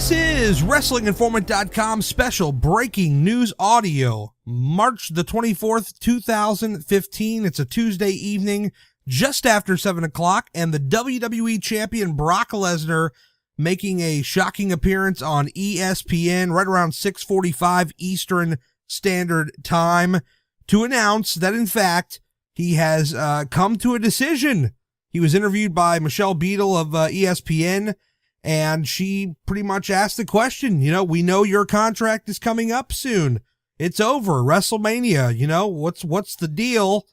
This is WrestlingInformant.com special breaking news audio, March the 24th, 2015. It's a Tuesday evening, just after 7 o'clock, and the WWE Champion Brock Lesnar making a shocking appearance on ESPN right around 6:45 Eastern Standard Time to announce that, in fact, he has come to a decision. He was interviewed by Michelle Beadle of ESPN, and she pretty much asked the question, we know your contract is coming up soon. It's over. WrestleMania, what's the deal?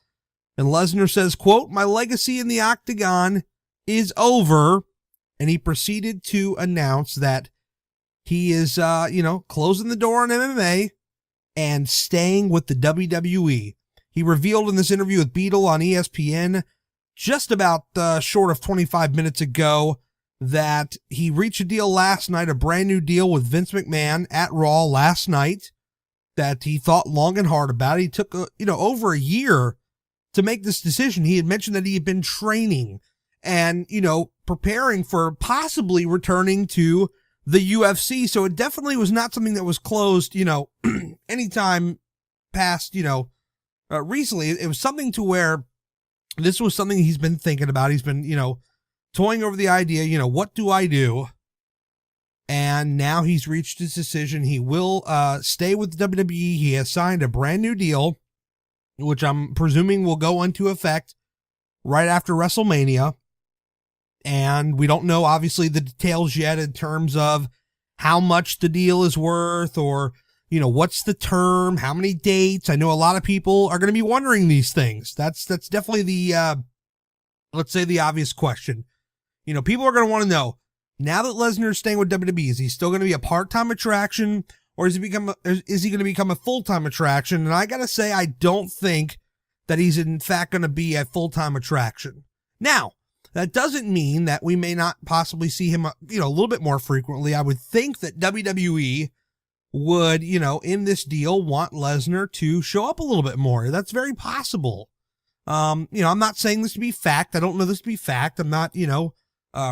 And Lesnar says, quote, "My legacy in the Octagon is over." And he proceeded to announce that he is, closing the door on MMA and staying with the WWE. He revealed in this interview with Beadle on ESPN just about short of 25 minutes ago that he reached a deal last night, a brand new deal with Vince McMahon at Raw last night that he thought long and hard about. He took, over a year to make this decision. He had mentioned that he had been training and, preparing for possibly returning to the UFC. So it definitely was not something that was closed, anytime past, recently. It was something to where this was something he's been thinking about. He's been, toying over the idea, what do I do? And now he's reached his decision. He will stay with the WWE. He has signed a brand new deal, which I'm presuming will go into effect right after WrestleMania. And we don't know, obviously, the details yet in terms of how much the deal is worth or, what's the term, how many dates. I know a lot of people are going to be wondering these things. That's definitely the, let's say, the obvious question. People are going to want to know, now that Lesnar is staying with WWE, is he still going to be a part-time attraction, or is he going to become a full-time attraction? And I got to say, I don't think that he's in fact going to be a full-time attraction. Now, that doesn't mean that we may not possibly see him, a little bit more frequently. I would think that WWE would, in this deal, want Lesnar to show up a little bit more. That's very possible. I'm not saying this to be fact. I don't know this to be fact. I'm not,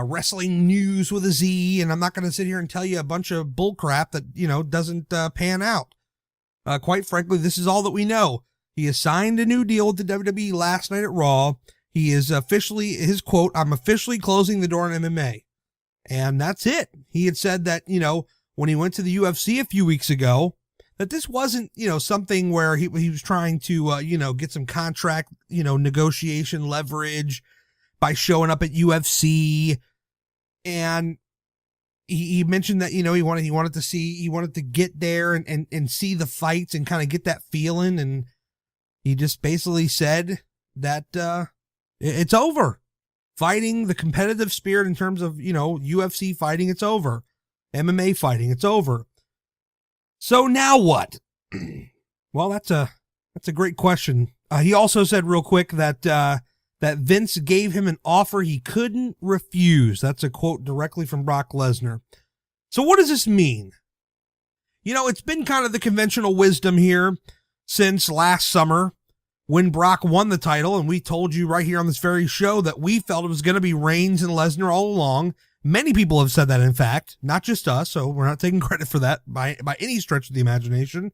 wrestling news with a Z, and I'm not going to sit here and tell you a bunch of bullcrap that, doesn't pan out. Quite frankly, this is all that we know. He has signed a new deal with the WWE last night at Raw. He is officially, his quote, "I'm officially closing the door on MMA." And that's it. He had said that, when he went to the UFC a few weeks ago, that this wasn't, something where he was trying to, get some contract, negotiation leverage by showing up at UFC. And he mentioned that, he wanted to get there and see the fights and kind of get that feeling. And he just basically said that, it's over. Fighting, the competitive spirit in terms of, UFC fighting, it's over. MMA fighting, it's over. So now what? Well, that's a great question. He also said real quick that Vince gave him an offer he couldn't refuse. That's a quote directly from Brock Lesnar. So what does this mean? It's been kind of the conventional wisdom here since last summer when Brock won the title, and we told you right here on this very show that we felt it was going to be Reigns and Lesnar all along. Many people have said that, in fact, not just us, so we're not taking credit for that by any stretch of the imagination.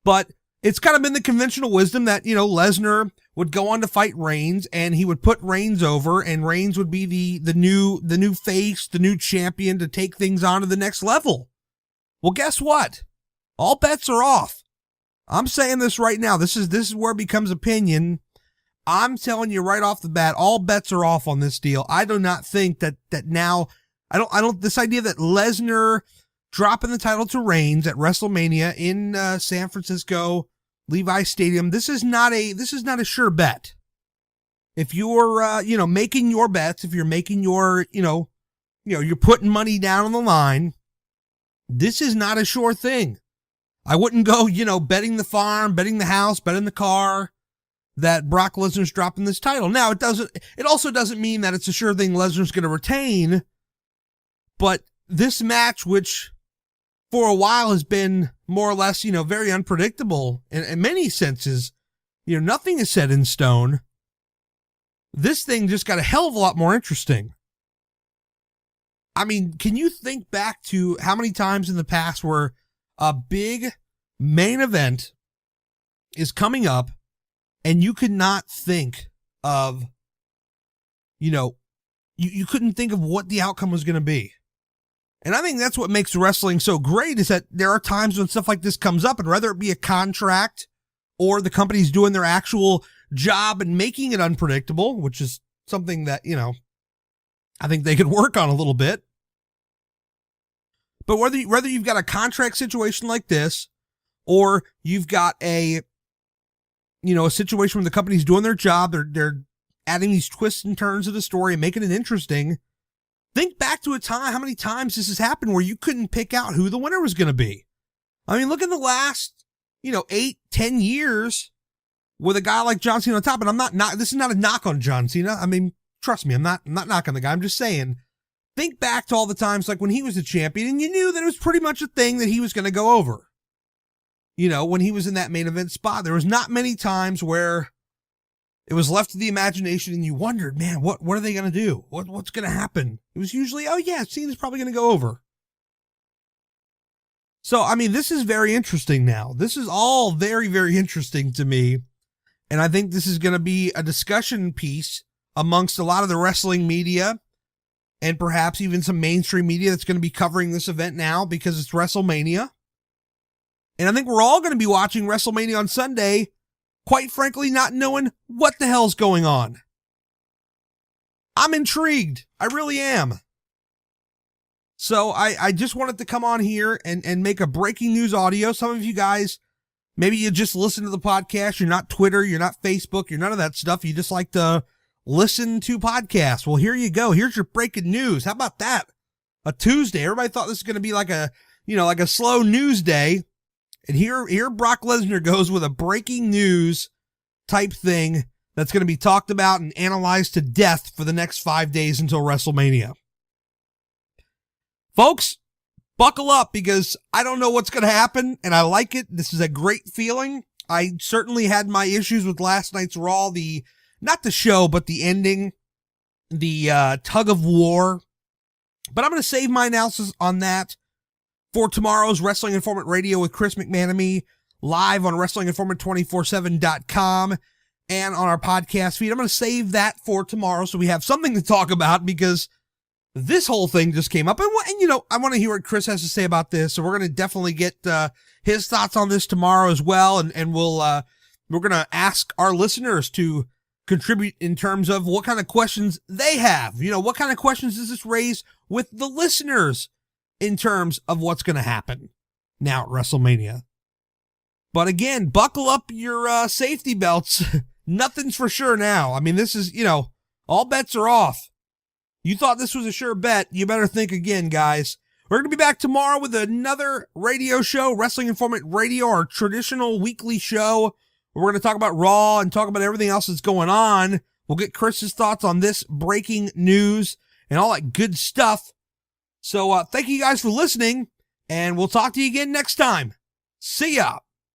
But it's kind of been the conventional wisdom that, Lesnar would go on to fight Reigns, and he would put Reigns over, and Reigns would be the new face, the new champion to take things on to the next level. Well, guess what? All bets are off. I'm saying this right now. This is where it becomes opinion. I'm telling you right off the bat, all bets are off on this deal. I do not think that now, this idea that Lesnar dropping the title to Reigns at WrestleMania in San Francisco, Levi Stadium, this is not a sure bet. If you're, making your bets, if you're making your, you're putting money down on the line, this is not a sure thing. I wouldn't go, betting the farm, betting the house, betting the car that Brock Lesnar's dropping this title. Now, it also doesn't mean that it's a sure thing Lesnar's going to retain, but this match, which for a while has been more or less, very unpredictable in many senses, nothing is set in stone. This thing just got a hell of a lot more interesting. I mean, can you think back to how many times in the past where a big main event is coming up and you could not think of, you couldn't think of what the outcome was going to be. And I think that's what makes wrestling so great, is that there are times when stuff like this comes up, and whether it be a contract or the company's doing their actual job and making it unpredictable, which is something that, I think they could work on a little bit. But whether you've got a contract situation like this, or you've got a situation where the company's doing their job, they're adding these twists and turns of the story and making it interesting. Think back to a time, how many times this has happened where you couldn't pick out who the winner was going to be. I mean, look at the last, 8-10 years with a guy like John Cena on top. And this is not a knock on John Cena. I mean, trust me, I'm not knocking the guy. I'm just saying, think back to all the times like when he was the champion and you knew that it was pretty much a thing that he was going to go over. When he was in that main event spot, there was not many times where it was left to the imagination and you wondered, man, what are they going to do? What's going to happen? It was usually, oh yeah, Cena's probably going to go over. So, I mean, this is very interesting now. This is all very, very interesting to me. And I think this is going to be a discussion piece amongst a lot of the wrestling media and perhaps even some mainstream media that's going to be covering this event now because it's WrestleMania. And I think we're all going to be watching WrestleMania on Sunday, quite frankly, not knowing what the hell's going on. I'm intrigued. I really am. So I just wanted to come on here and make a breaking news audio. Some of you guys, maybe you just listen to the podcast. You're not Twitter. You're not Facebook. You're none of that stuff. You just like to listen to podcasts. Well, here you go. Here's your breaking news. How about that? A Tuesday. Everybody thought this was going to be like a slow news day. And here Brock Lesnar goes with a breaking news type thing that's going to be talked about and analyzed to death for the next 5 days until WrestleMania. Folks, buckle up because I don't know what's going to happen and I like it. This is a great feeling. I certainly had my issues with last night's Raw, not the show, but the ending, the tug of war. But I'm going to save my analysis on that for tomorrow's Wrestling Informant Radio with Chris McManamy, live on WrestlingInformant247.com and on our podcast feed. I'm going to save that for tomorrow so we have something to talk about because this whole thing just came up. And I want to hear what Chris has to say about this. So we're going to definitely get his thoughts on this tomorrow as well. And we're going to ask our listeners to contribute in terms of what kind of questions they have. What kind of questions does this raise with the listeners in terms of what's going to happen now at WrestleMania. But again, buckle up your safety belts. Nothing's for sure now. I mean, this is, all bets are off. You thought this was a sure bet. You better think again, guys. We're going to be back tomorrow with another radio show, Wrestling Informant Radio, our traditional weekly show. We're going to talk about Raw and talk about everything else that's going on. We'll get Chris's thoughts on this breaking news and all that good stuff. So thank you guys for listening, and we'll talk to you again next time. See ya.